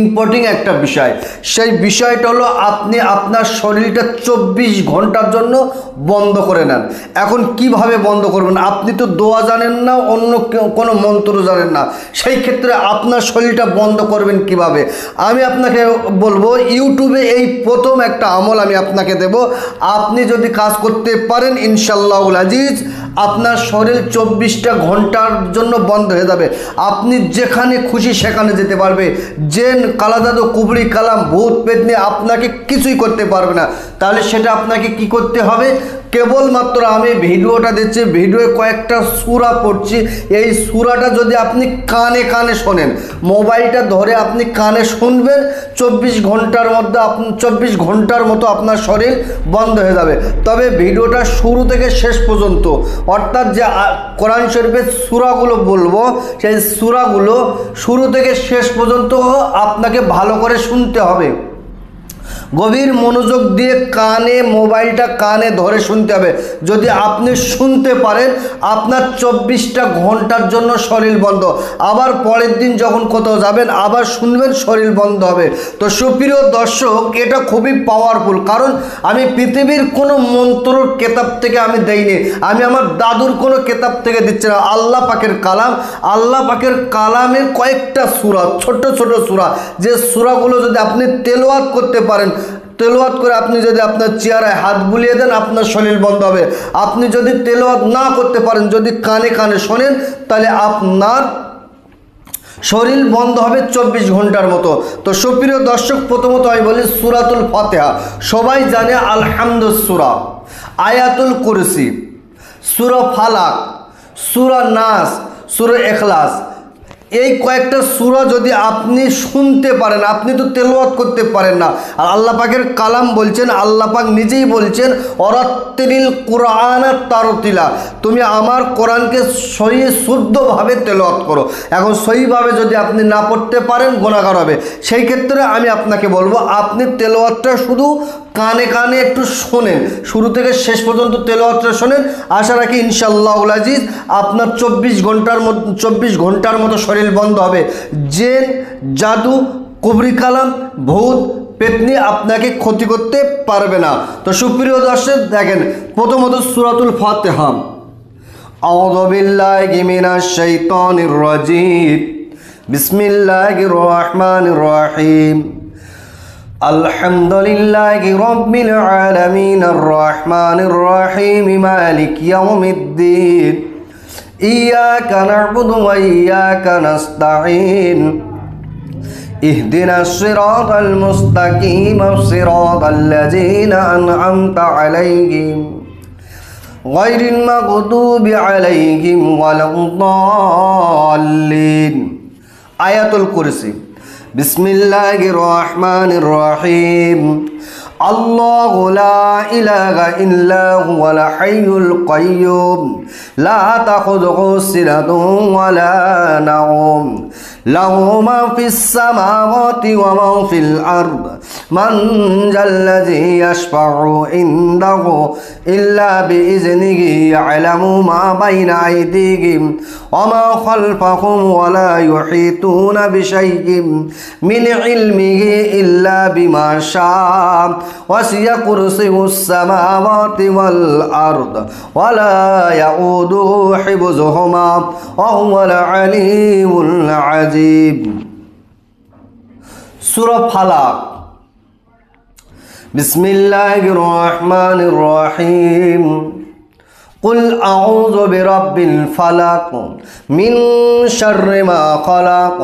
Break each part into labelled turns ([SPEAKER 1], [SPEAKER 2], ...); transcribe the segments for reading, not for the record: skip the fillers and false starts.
[SPEAKER 1] Important একটা বিষয়, সেই বিষয়টা হলো আপনি আপনার শরীরটা 24 ঘন্টার জন্য বন্ধ করে নেন। এখন কিভাবে বন্ধ করবেন? আপনি তো দোয়া জানেন না, অন্য কোনো মন্ত্র জানেন না, সেই ক্ষেত্রে আপনার শরীরটা বন্ধ করবেন কিভাবে আমি আপনাকে বলবো। ইউটিউবে এই প্রথম একটা আমল আমি আপনাকে দেব, আপনি যদি কাজ করতে পারেন ইনশাআল্লাহুল আজিজ আপনার শরীর 24টা ঘন্টার জন্য বন্ধ হয়ে যাবে। আপনি যেখানে খুশি সেখানে যেতে পারবে। জেন, কালাজাদু, কুবরি, কালাম, ভূত পেতনি আপনাকে কিছুই করতে পারবে না। তাহলে সেটা আপনাকে কি করতে হবে? কেবলমাত্র আমি ভিডিওটা দিচ্ছি, ভিডিওয়ে কয়েকটা সূরা পড়ছি, এই সূরাটা যদি আপনি কানে কানে শোনেন, মোবাইলটা ধরে আপনি কানে শুনবেন, 24 ঘন্টার মধ্যে 24 ঘন্টার মতো আপনার শরীর বন্ধ হয়ে যাবে। তবে ভিডিওটা শুরু থেকে শেষ পর্যন্ত, অর্থাৎ যে কোরআন শরীফের সূরাগুলো বলবো, সেই সূরাগুলো শুরু থেকে শেষ পর্যন্ত আপনাকে ভালো করে শুনতে হবে। গভীর মনোযোগ দিয়ে কানে, মোবাইলটা কানে ধরে শুনতে হবে। যদি আপনি শুনতে পারেন আপনার 24টা ঘন্টার জন্য শরীর বন্ধ। আবার পরের দিন যখন কোথাও যাবেন আবার শুনবেন, শরীর বন্ধ হবে। তো সুপ্রিয় দর্শক, এটা খুবই পাওয়ারফুল, কারণ আমি পৃথিবীর কোনো মন্ত্রর কেতাব থেকে আমি দেইনি, আমি আমার দাদুর কোনো কেতাব থেকে দিচ্ছি না। আল্লাহ পাকের কালাম, আল্লাহ পাকের কালামের কয়েকটা সূরা, ছোট ছোট সূরা, যে সূরাগুলো যদি আপনি তেলাওয়াত করতে পারেন, তেলাওয়াত করে আপনি যদি আপনার চেহারায় হাত বুলিয়ে দেন আপনার শরীর বন্ধ হবে। আপনি যদি তেলাওয়াত না করতে পারেন, যদি কানে কানে শোনেন, তাহলে আপনার শরীর বন্ধ হবে 24 ঘন্টার মতো। তো সুপ্রিয় দর্শক, প্রথমত আমি বলি সূরাতুল ফাতিহা, সবাই জানে আলহামদু সূরা, আয়াতুল কুরসি, সূরা ফালাক, সূরা নাস, সূরা ইখলাস, এই কয়েকটা সূরা যদি আপনি শুনতে পারেন, আপনি তো তেলাওয়াত করতে পারেন না। আর আল্লাহ পাকের কালাম বলছেন, আল্লাহ পাক নিজেই বলছেন ওয়ারাত্তিলিল কুরআন তারতিলা, তুমি আমার কোরআনকে সহি শুদ্ধভাবে তেলাওয়াত করো। এখন সহিভাবে যদি আপনি না পড়তে পারেন গুনাহগার হবে। সেই ক্ষেত্রে আমি আপনাকে বলবো আপনি তেলাওয়াতটা শুধু কানে কানে একটু শোনেন, শুরু থেকে শেষ পর্যন্ত তেলাওয়াতটা শোনেন। আশা রাখি ইনশাআল্লাহুল আজিজ আপনার 24 ঘন্টার মতো শরীর বন্ধ হবে। জেন, জাদু, কুবরি, কালাম, ভূত পেতনি আপনাকে ক্ষতি করতে পারবে না। তো সুপ্রিয় দর্শক দেখেন, প্রথমত সূরাতুল ফাতিহা, আউযু বিল্লাহি মিনাশ শাইতানির রাজিম, বিসমিল্লাহির রহমানির রহিম, আলহামদুলিল্লাহি রাব্বিল আলামিন, আর রহমানির রহিম, মালিক ইয়াউমিদ্দিন, ইয়াকা না'বুদু ওয়া ইয়াকা নাস্তাঈন, ইহদিনাস সিরাতাল মুস্তাকিম, সিরাতাল লাযীনা আন'আমতা আলাইহিম গায়রিল মাগদুবি আলাইহিম ওয়ালাদ-দাল্লিন। আয়াতুল কুরসি, বিসমিল্লাহির রহমানির রহিম, আল্লাহু লা ইলাহা ইল্লা হুয়াল হাইয়ুল কাইয়্যুম, লা তাখুযুহু সিনাতুন ওয়া লা নাওম, লাহু মা ফিস সামাওয়াতি ওয়া মা ফিল আরদ, মান জাল্লাযী ইয়াশফা'ু ইনদাহু ইল্লা বিইজনিহি, ইয়া'লামু মা বাইনা আইদিহিম ওয়া মা খালফাহুম ওয়া লা ইউহীতুনা বিশাইইন মিন ইলমিহি ইল্লা বিমা শাআ, ওয়াসি'a কুরসিয়ুস সামাওয়াতি ওয়াল আরদ ওয়া লা ইয়াউদুহু হিফযুহুমা ওয়া হুয়াল আলিয়্যুল আযীম। সূরা ফালাক, বিসমিল্লাহির রহমানির রহিম, কুল আউযু বিরাব্বিল ফালাক, মিন শাররি মা খালাক,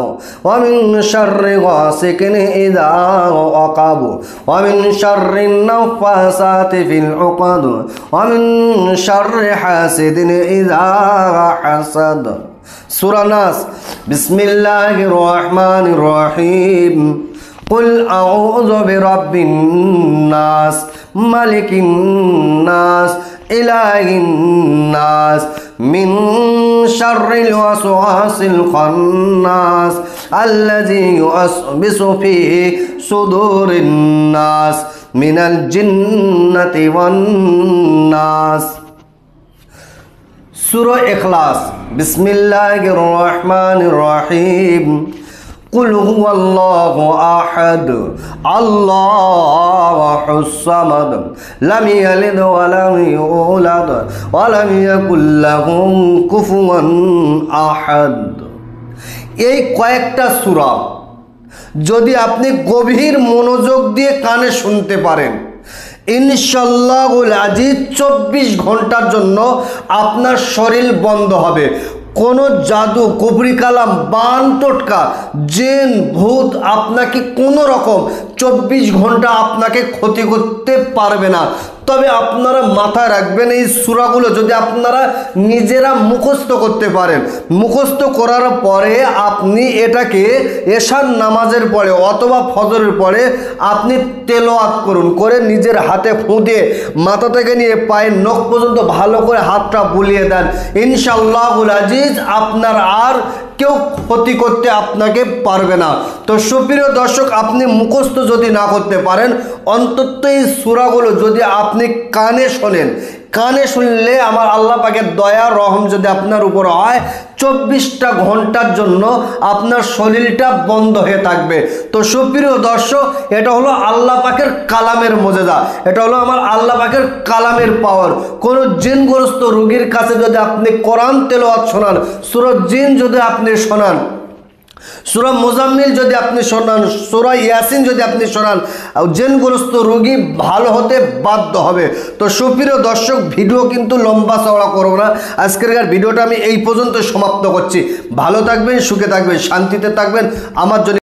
[SPEAKER 1] ওয়া মিন শাররি গাসিকিন ইযা ওয়াকাব, ওয়া মিন শাররিন নাফাসাতি ফিল উকাদ, ওয়া মিন শাররি হাসিদিন ইযা হাসাদ। সূরা নাস, বিসমিল্লাহির রহমানির রহিম, কুল আউযু বিরাব্বিন নাস, মালিকিন নাস, ইলাহিন নাস, মিন শাররিল ওয়াসওয়াসিল খান্নাস, আল্লাযী ইউওয়াসবিসু ফি সুদুরিন নাস, মিনাল জিন্নাতি ওয়ান নাস। সূরা ইখলাস, বিসমিল্লাহির রহমানির রহিম, কুল হুয়াল্লাহু আহাদ আল্লাহুস সামাদ লাম ইয়ালিদ ওয়া লাম ইউলাদ ওয়া লাম ইয়াকুল লাহু কুফুয়ান আহাদ। এই কয়েকটা সূরা যদি আপনি গভীর মনোযোগ দিয়ে কানে শুনতে পারেন, ইনশাআল্লাহুল আজিজ 24 ঘন্টার জন্য আপনার শরীর বন্ধ হবে। কোনো জাদু, কুফরি কালাম, বান টোটকা, জিন ভূত আপনাকে কোনো রকম 24 ঘন্টা আপনাকে ক্ষতি করতে পারবে না। তবে আপনারা মাথায় রাখবেন, এই সূরাগুলো যদি আপনারা নিজেরা মুখস্থ করতে পারেন, মুখস্থ করার পরে আপনি এটাকে এশার নামাজের পরে অথবা ফজরের পরে আপনি তেলাওয়াত করুন, করে নিজের হাতে ফু দিয়ে মাথা থেকে নিয়ে পায়ের নখ পর্যন্ত ভালো করে হাতটা বুলিয়ে দেন। ইনশাআল্লাহুল আজিজ আপনার আর কেউ ক্ষতি করতে আপনাকে পারবে না। তো সুপ্রিয় দর্শক, আপনি মুখস্থ যদি না করতে পারেন, অন্তত এই সূরাগুলো যদি আপনি কানে শোনেন, কানে শুনলে আমার আল্লাহ পাকের দয়া রহম যদি আপনার উপর হয়, 24টা ঘন্টার জন্য আপনার শরীরটা বন্ধ হয়ে থাকবে। তো সুপ্রিয় দর্শক, এটা হলো আল্লাহ পাকের কালামের মজেদা, এটা হলো আমার আল্লাহ পাকের কালামের পাওয়ার। কোনো জিনগ্রস্ত রোগীর কাছে যদি আপনি কোরআন তেলাওয়াত শোনান, সূরা জিন যদি আপনি শোনান, সূরা মুজাম্মিল যদি আপনি শোনান, সূরা ইয়াসিন যদি আপনি শোনান, জিনগ্রস্ত রোগী ভালো হতে বাধ্য হবে। তো সুপ্রিয় দর্শক, ভিডিও কিন্তু লম্বা চওড়া করব না, আজকের ভিডিওটা আমি এই পর্যন্ত সমাপ্ত করছি। ভালো থাকবেন, সুখে থাকবেন, শান্তিতে থাকবেন। আমার জন্য